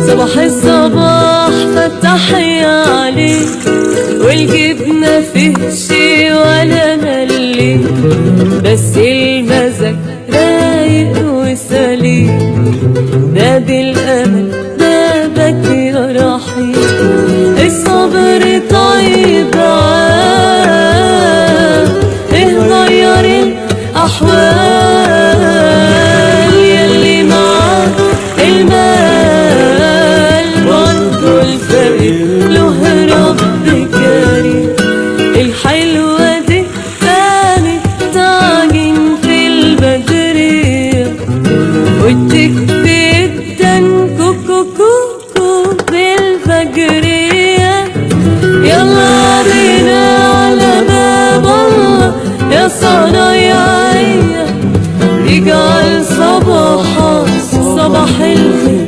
صباح الصباح فتحيا عليك، والجبنة فيه شي ولا ملي، بس المزاج رايق وسليم. باب الأمل بابك يا رحيم، الصبر طيب عام، غير الأحوال. يلي معاك المال برضو الفقير له رب كريم. الحلوة دي كانت تعجن في البدرية، وتكفي الدن كوكو كوكو بالفجرية. يلا بينا على باب الله يا صنايعية، يجعل صباحك صباح الخير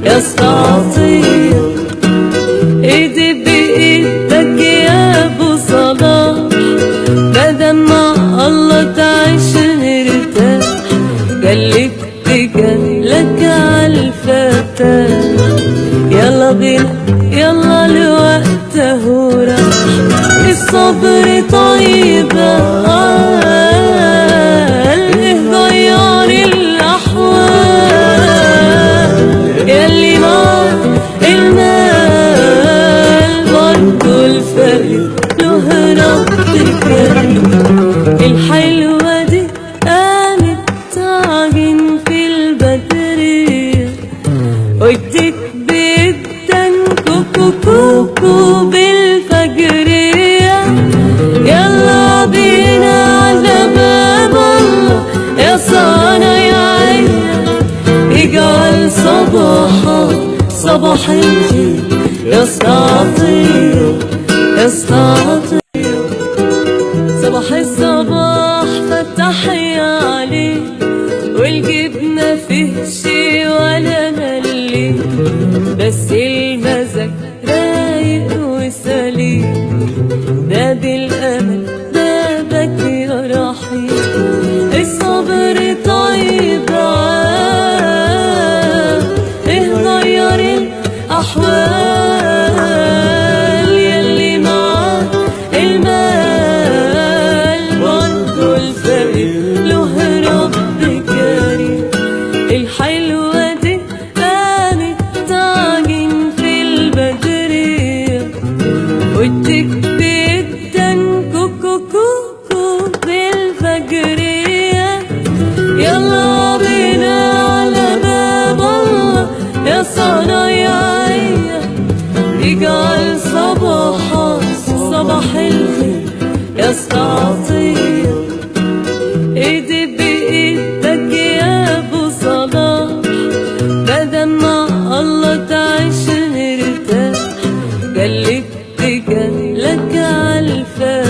يا استعطية. ايدي بايدك يا ابو صلاح، مادام مع الله تعيش نرتاح. جلك تجلك عالفتاح، يلا بينا يلا الوقت اهو راح. الصبر طيب غير الأحوال. يلي معاك المال برضو الفقير له رب كريم. الحلوة دي قامت تعجن في البدرية، واديك بيدن كوكو كوكو بالفجرية. يلا بينا على باب الله يا صنايعية، يجعل صباحك صباح الخير يا استعطية يا استعطية. صباح الصباح فتحيا عليك، والجبنة فيه شي ولا ملي، بس المزاج رايق وسليم. باب الأمل بابك يا رحيم، الصبر طيب عام، غير الأحوال. يلي معاك المال برضو الفقير له رب كريم. الحلوة دي قامت تعجن في البدرية، وتكفي الدن كوكو كوكو بالفجرية. يلا بينا على باب الله يا صنايعية، يجعل صباحك صباح الخير يا استعطية. ايدي بايدك يا ابو صلاح، مادام مع الله تعيش نرتاح. جلك تجلك عالفتاح.